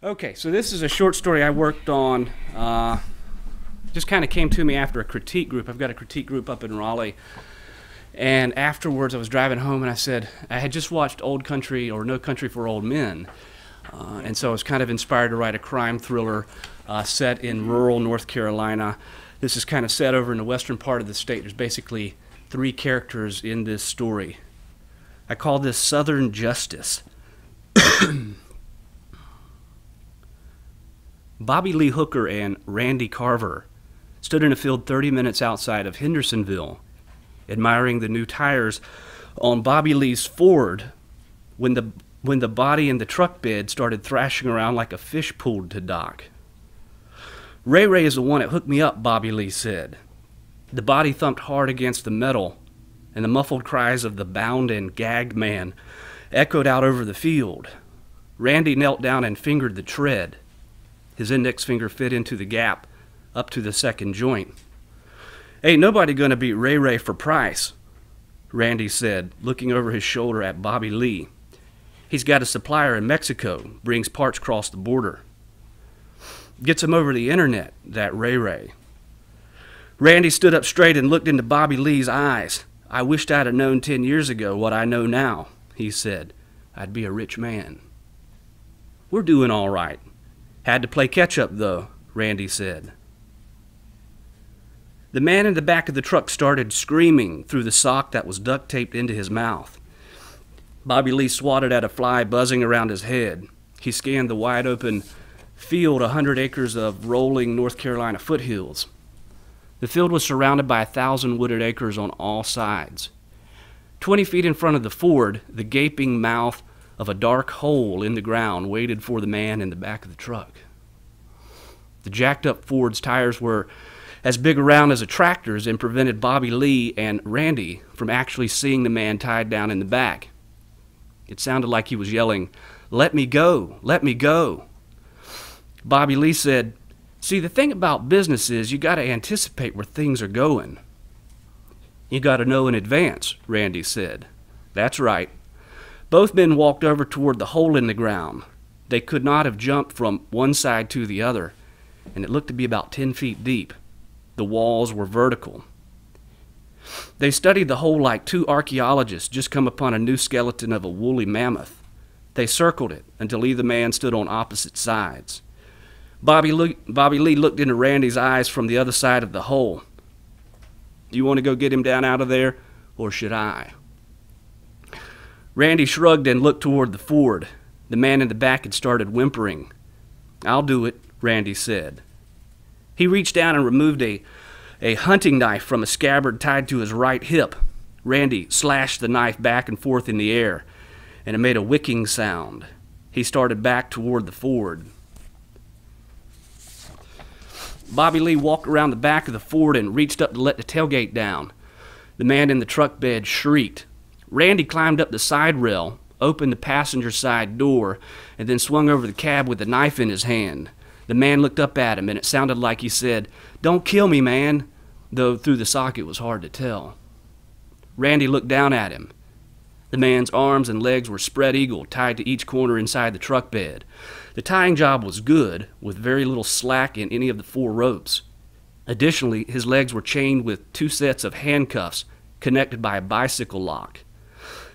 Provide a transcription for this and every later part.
Okay, so this is a short story I worked on. Just kind of came to me after a critique group. I've got a critique group up in Raleigh. And afterwards, I was driving home and I said, I had just watched Old Country or No Country for Old Men. And so I was kind of inspired to write a crime thriller set in rural North Carolina. This is kind of set over in the western part of the state. There's basically 3 characters in this story. I call this Southern Justice. Bobby Lee Hooker and Randy Carver stood in a field 30 minutes outside of Hendersonville, admiring the new tires on Bobby Lee's Ford when the body in the truck bed started thrashing around like a fish pulled to dock. "Ray Ray is the one that hooked me up," Bobby Lee said. The body thumped hard against the metal, and the muffled cries of the bound and gagged man echoed out over the field. Randy knelt down and fingered the tread. His index finger fit into the gap up to the second joint. "Ain't nobody gonna beat Ray Ray for price," Randy said, looking over his shoulder at Bobby Lee. "He's got a supplier in Mexico, brings parts across the border. Gets them over the internet, that Ray Ray." Randy stood up straight and looked into Bobby Lee's eyes. "I wished I'd have known 10 years ago what I know now," he said. "I'd be a rich man." "We're doing all right. Had to play catch-up, though," Randy said. The man in the back of the truck started screaming through the sock that was duct-taped into his mouth. Bobby Lee swatted at a fly buzzing around his head. He scanned the wide-open field, 100 acres of rolling North Carolina foothills. The field was surrounded by 1,000 wooded acres on all sides. 20 feet in front of the Ford, the gaping mouth of a dark hole in the ground waited for the man in the back of the truck. The jacked-up Ford's tires were as big around as a tractor's and prevented Bobby Lee and Randy from actually seeing the man tied down in the back. It sounded like he was yelling, "Let me go! Let me go!" Bobby Lee said, "See, the thing about business is you got to anticipate where things are going." "You got to know in advance," Randy said. "That's right." Both men walked over toward the hole in the ground. They could not have jumped from one side to the other, and it looked to be about 10 feet deep. The walls were vertical. They studied the hole like 2 archaeologists just come upon a new skeleton of a woolly mammoth. They circled it until either man stood on opposite sides. Bobby Lee looked into Randy's eyes from the other side of the hole. "Do you want to go get him down out of there, or should I?" Randy shrugged and looked toward the Ford. The man in the back had started whimpering. "I'll do it," Randy said. He reached down and removed a hunting knife from a scabbard tied to his right hip. Randy slashed the knife back and forth in the air, and it made a wicking sound. He started back toward the Ford. Bobby Lee walked around the back of the Ford and reached up to let the tailgate down. The man in the truck bed shrieked. Randy climbed up the side rail, opened the passenger side door, and then swung over the cab with the knife in his hand. The man looked up at him, and it sounded like he said, "Don't kill me, man," though through the sock it was hard to tell. Randy looked down at him. The man's arms and legs were spread eagle, tied to each corner inside the truck bed. The tying job was good, with very little slack in any of the 4 ropes. Additionally, his legs were chained with 2 sets of handcuffs connected by a bicycle lock.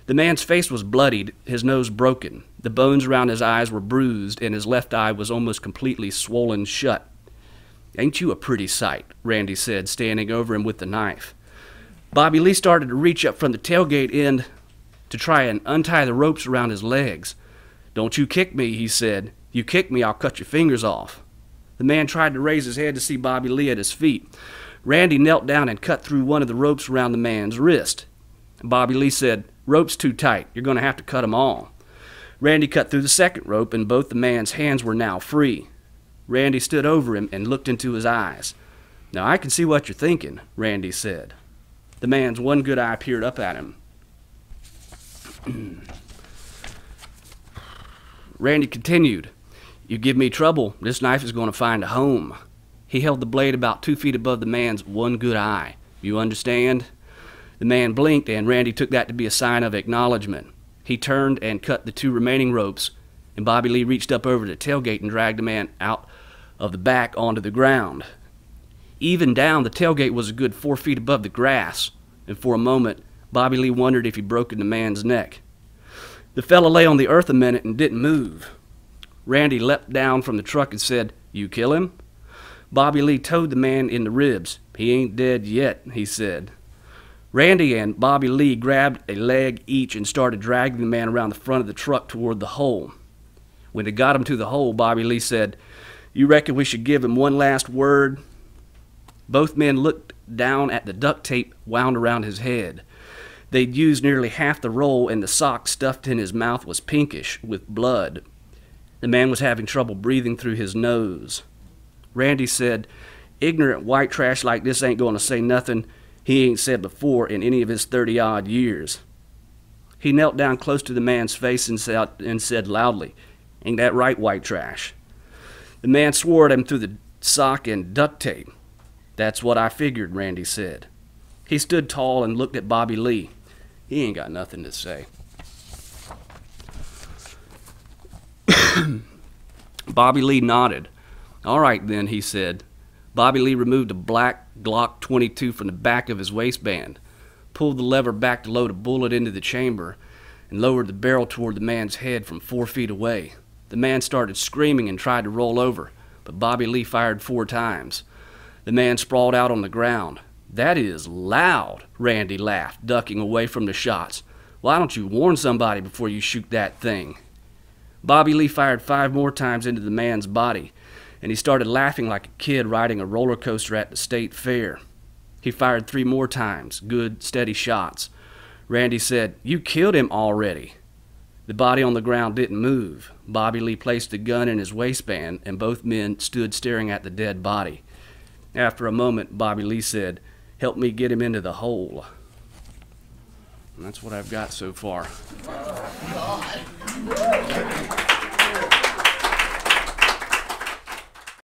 The man's face was bloodied, his nose broken. The bones around his eyes were bruised, and his left eye was almost completely swollen shut. "Ain't you a pretty sight?" Randy said, standing over him with the knife. Bobby Lee started to reach up from the tailgate end to try and untie the ropes around his legs. "Don't you kick me," he said. "You kick me, I'll cut your fingers off." The man tried to raise his head to see Bobby Lee at his feet. Randy knelt down and cut through one of the ropes around the man's wrist. Bobby Lee said, "Rope's too tight. You're going to have to cut them all." Randy cut through the second rope, and both the man's hands were now free. Randy stood over him and looked into his eyes. "Now I can see what you're thinking," Randy said. The man's one good eye peered up at him. Randy continued, "You give me trouble, this knife is going to find a home." He held the blade about 2 feet above the man's one good eye. "You understand?" The man blinked, and Randy took that to be a sign of acknowledgement. He turned and cut the 2 remaining ropes and Bobby Lee reached up over the tailgate and dragged the man out of the back onto the ground. Even down, the tailgate was a good 4 feet above the grass, and for a moment, Bobby Lee wondered if he'd broken the man's neck. The fella lay on the earth a minute and didn't move. Randy leapt down from the truck and said, "You kill him?" Bobby Lee toed the man in the ribs. "He ain't dead yet," he said. Randy and Bobby Lee grabbed a leg each and started dragging the man around the front of the truck toward the hole. When they got him to the hole, Bobby Lee said, "You reckon we should give him one last word?" Both men looked down at the duct tape wound around his head. They'd used nearly half the roll, and the sock stuffed in his mouth was pinkish with blood. The man was having trouble breathing through his nose. Randy said, "Ignorant white trash like this ain't going to say nothing he ain't said before in any of his 30-odd years." He knelt down close to the man's face and said loudly, "Ain't that right, white trash?" The man swore at him through the sock and duct tape. "That's what I figured," Randy said. He stood tall and looked at Bobby Lee. He ain't got nothing to say. Bobby Lee nodded. "All right, then," he said. Bobby Lee removed a black Glock 22 from the back of his waistband, pulled the lever back to load a bullet into the chamber, and lowered the barrel toward the man's head from 4 feet away. The man started screaming and tried to roll over, but Bobby Lee fired 4 times. The man sprawled out on the ground. "That is loud," Randy laughed, ducking away from the shots. "Why don't you warn somebody before you shoot that thing?" Bobby Lee fired 5 more times into the man's body, and he started laughing like a kid riding a roller coaster at the state fair. He fired 3 more times, good, steady shots. Randy said, "You killed him already." The body on the ground didn't move. Bobby Lee placed the gun in his waistband, and both men stood staring at the dead body. After a moment, Bobby Lee said, "Help me get him into the hole." And that's what I've got so far.